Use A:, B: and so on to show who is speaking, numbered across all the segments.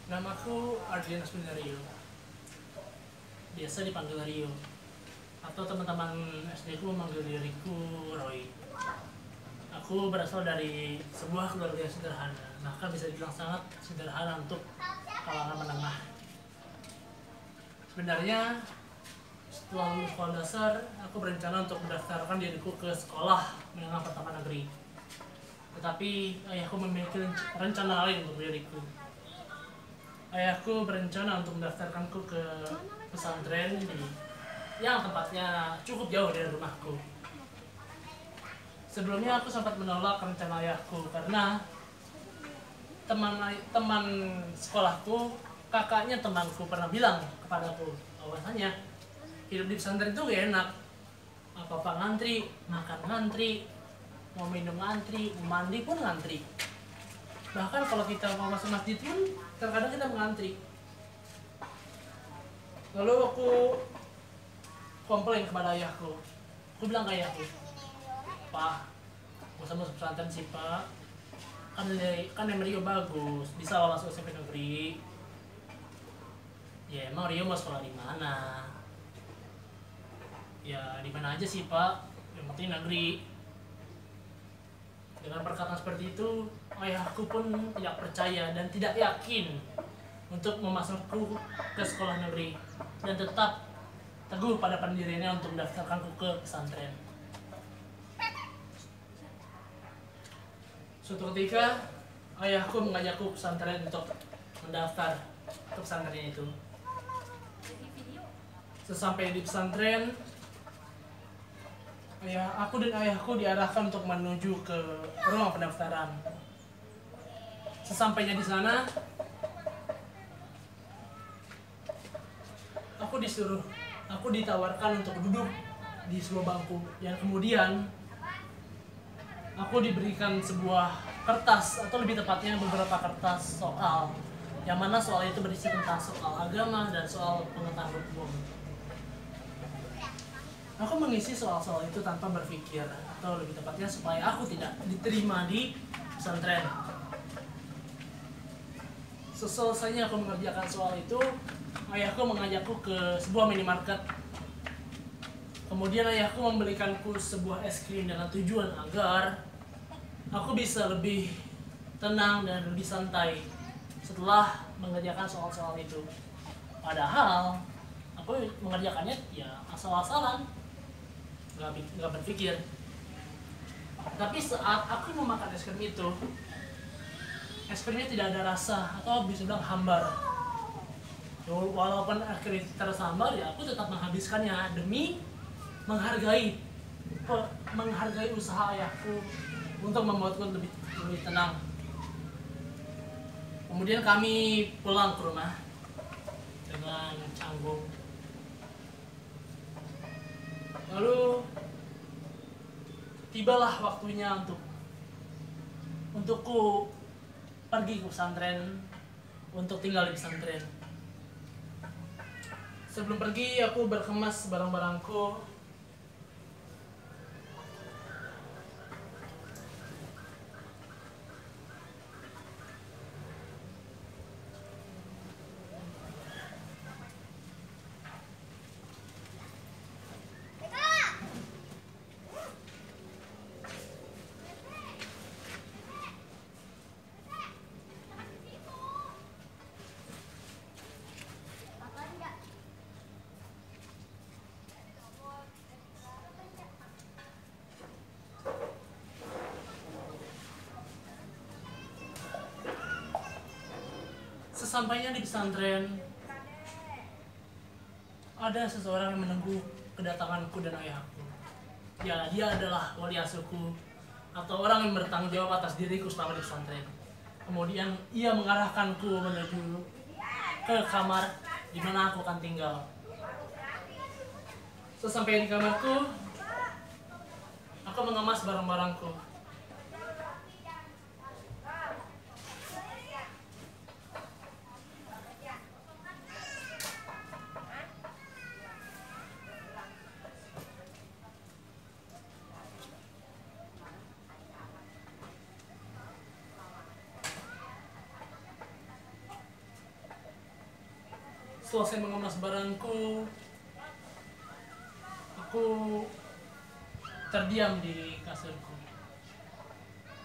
A: Namaku Ardian Asminario. Biasa dipanggil Rio. Atau teman-teman SD ku memanggil diriku Roy. Aku berasal dari sebuah keluarga yang sederhana, bahkan bisa dibilang sangat sederhana untuk kalangan menengah. Sebenarnya setelah lulus sekolah dasar, aku berencana untuk mendaftarkan diriku ke sekolah menengah pertama negeri. Tetapi ayahku memiliki rencana lain untuk diriku. Ayahku berencana untuk mendaftarkanku ke pesantren yang tempatnya cukup jauh dari rumahku. Sebelumnya aku sempat menolak rencana ayahku karena teman sekolahku, kakaknya temanku pernah bilang kepadaku bahwasanya hidup di pesantren itu gak enak. Apa-apa ngantri, makan ngantri, mau minum ngantri, mau mandi pun ngantri. Bahkan kalau kita mau masuk masjid pun terkadang kita mengantri. Lalu aku komplain kepada ayahku. Aku bilang ke ayahku, "Pak, gak usah masuk pesantren sih Pak. Kan yang Rio bagus, bisa lah masuk SMP negeri." Ya emang Rio mau sekolah di mana? Ya di mana aja sih Pak, yang penting negeri. Dengan perkataan seperti itu, ayahku pun tidak percaya dan tidak yakin untuk memasukku ke sekolah negeri dan tetap teguh pada pendiriannya untuk mendaftarkanku ke pesantren. Suatu ketika, ayahku mengajakku ke pesantren untuk mendaftar ke pesantren itu. Sesampai di pesantren, aku dan ayahku diarahkan untuk menuju ke ruang pendaftaran. Sesampainya di sana, aku ditawarkan untuk duduk di sebuah bangku, dan kemudian aku diberikan sebuah kertas, atau lebih tepatnya beberapa kertas soal, yang mana soal itu berisi tentang soal agama dan soal pengetahuan umum. Aku mengisi soal-soal itu tanpa berpikir, atau lebih tepatnya supaya aku tidak diterima di pesantren. Selesainya aku mengerjakan soal itu, ayahku mengajakku ke sebuah minimarket. Kemudian ayahku membelikanku sebuah es krim dengan tujuan agar aku bisa lebih tenang dan lebih santai setelah mengerjakan soal-soal itu. Padahal aku mengerjakannya ya asal-asalan, nggak berpikir. Tapi saat aku memakan es krim itu, es krimnya tidak ada rasa, atau bisa bilang hambar. Walaupun es krim terasa hambar, ya aku tetap menghabiskannya demi menghargai usaha ayahku untuk membuatku lebih tenang. Kemudian kami pulang ke rumah dengan canggung. Lalu tibalah waktunya untukku pergi ke pesantren, untuk tinggal di pesantren. Sebelum pergi, aku berkemas barang-barangku. Sesampainya di pesantren, ada seseorang yang menunggu kedatanganku dan ayahku. Ya, dia adalah wali asuhku, atau orang yang bertanggung jawab atas diriku selama di pesantren. Kemudian ia mengarahkanku menuju ke kamar di mana aku akan tinggal. Sesampai di kamarku, aku mengemas barang-barangku. selesai mengemas barangku, aku terdiam di kasurku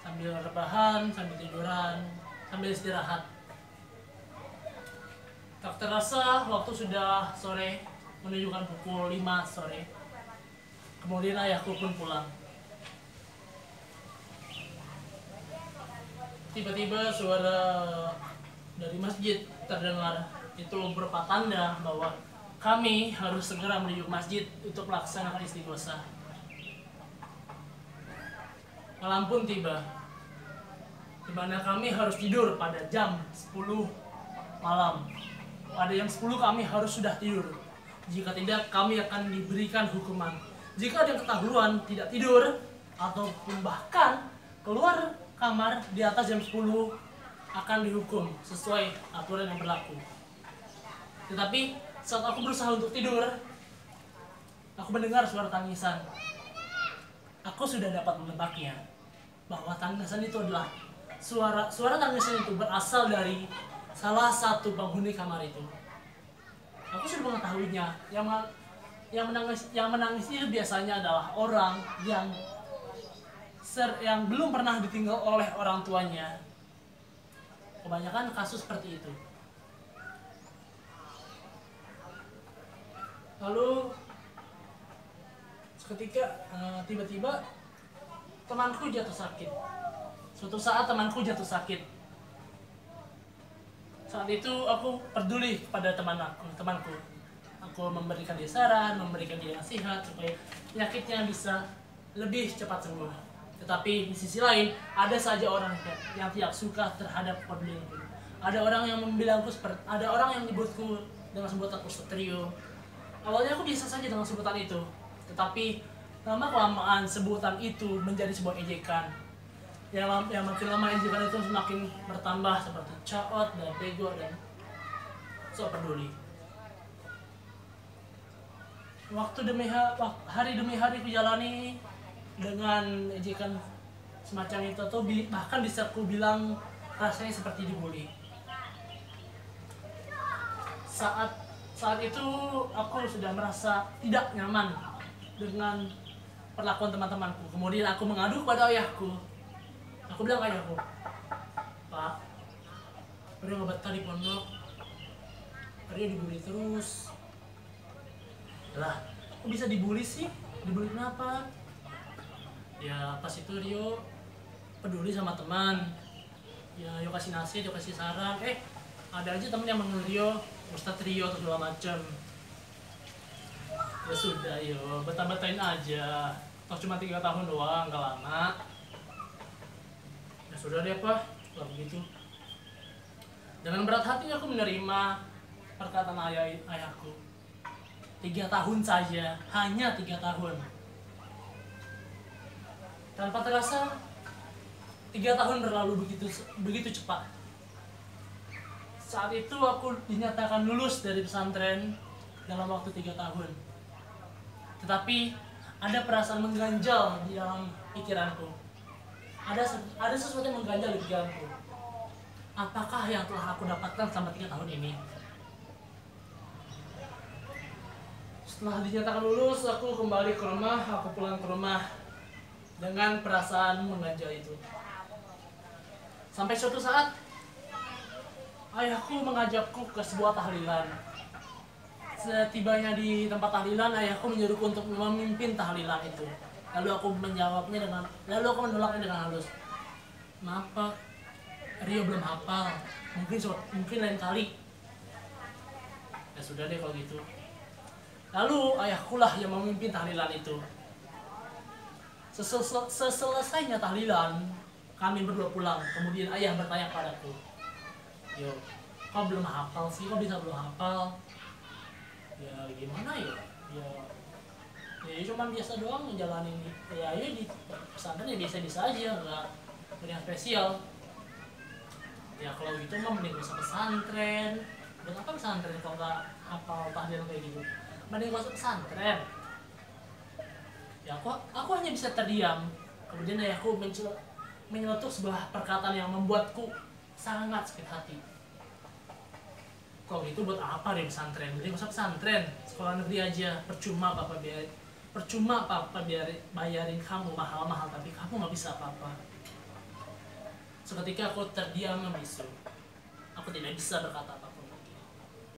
A: sambil rebahan, sambil tiduran, sambil istirahat. Tak terasa waktu sudah sore, menunjukkan pukul 5 sore. Kemudian ayahku pun pulang. Tiba-tiba suara dari masjid terdengar. Itu berupa tanda bahwa kami harus segera menuju masjid untuk melaksanakan istighosa. Malam pun tiba, di mana kami harus tidur pada jam 10 malam. Pada jam 10 kami harus sudah tidur. Jika tidak, kami akan diberikan hukuman. Jika ada ketahuan tidak tidur, ataupun bahkan keluar kamar di atas jam 10, akan dihukum sesuai aturan yang berlaku. Tetapi saat aku berusaha untuk tidur, aku mendengar suara tangisan. Aku sudah dapat menebaknya, bahwa tangisan itu adalah suara tangisan itu berasal dari salah satu penghuni kamar itu. Aku sudah mengetahuinya. Yang menangis itu biasanya adalah orang yang belum pernah ditinggal oleh orang tuanya. Kebanyakan kasus seperti itu. Lalu seketika tiba-tiba temanku jatuh sakit. Suatu saat temanku jatuh sakit. Saat itu aku peduli kepada temanku. Aku memberikan dia saran, memberikan dia nasihat supaya penyakitnya bisa lebih cepat sembuh. Tetapi di sisi lain, ada saja orang yang tidak suka terhadap pedulianku. Ada orang yang ada orang yang menyebutku dengan sebutan Ustatrio. Awalnya aku biasa saja dengan sebutan itu, tetapi lama-kelamaan sebutan itu menjadi sebuah ejekan. Yang makin lama ejekan itu semakin bertambah seperti caot dan bego dan so peduli. Hari demi hari kujalani dengan ejekan semacam itu, atau bahkan bisa ku bilang rasanya seperti dibully. Saat itu aku sudah merasa tidak nyaman dengan perlakuan teman-temanku. Kemudian aku mengadu kepada ayahku. Aku bilang ke ayahku, "Pak, udah ngobat di pondok, Rio dibully terus." Lah, kok bisa dibully sih? Dibully kenapa? Ya pas itu Rio peduli sama teman. Ya Rio kasih nasihat, Rio kasih saran. Ada aja temen yang manggil Rio Ustadz Rio atau segala macem. Ya sudah yo, betah-betahin aja. Toh cuma 3 tahun doang, gak lama. Ya sudah deh Pak, kalau begitu. Dengan berat hati aku menerima perkataan ayahku. 3 tahun saja, hanya 3 tahun. Tanpa terasa, 3 tahun berlalu begitu cepat. Saat itu aku dinyatakan lulus dari pesantren dalam waktu 3 tahun. Tetapi ada perasaan mengganjal di dalam pikiranku. Ada sesuatu yang mengganjal di pikiranku. Apakah yang telah aku dapatkan selama 3 tahun ini? Setelah dinyatakan lulus, aku kembali ke rumah. Aku pulang ke rumah dengan perasaan mengganjal itu. Sampai suatu saat, ayahku mengajakku ke sebuah tahlilan. Setibanya di tempat tahlilan, ayahku menyuruhku untuk memimpin tahlilan itu. Lalu aku menolaknya dengan halus. "Maaf Pak, Rio belum hafal. Mungkin lain kali." Ya sudah deh kalau gitu. Lalu ayahku lah yang memimpin tahlilan itu. Seselesainya tahlilan, kami berdua pulang. Kemudian ayah bertanya padaku, "Yo, kau belum hafal sih? Kau bisa belum hafal?" Ya gimana ya? Ya cuma biasa doang ngejalanin. Ya di pesantren ya biasa-biasa aja, nggak yang spesial. Ya kalau gitu mah mending usah pesantren. Buat apa pesantren kalau nggak hafal tahlilan kayak gitu? Mending masuk pesantren. Ya aku hanya bisa terdiam. Kemudian ayahku menyeletuk sebuah perkataan yang membuatku sangat sakit hati. kok gitu buat apa di pesantren? Jadi masa pesantren, sekolah negeri aja, percuma papa bayarin kamu mahal-mahal tapi kamu nggak bisa apa-apa. Seketika aku terdiam membisu. Aku tidak bisa berkata apa.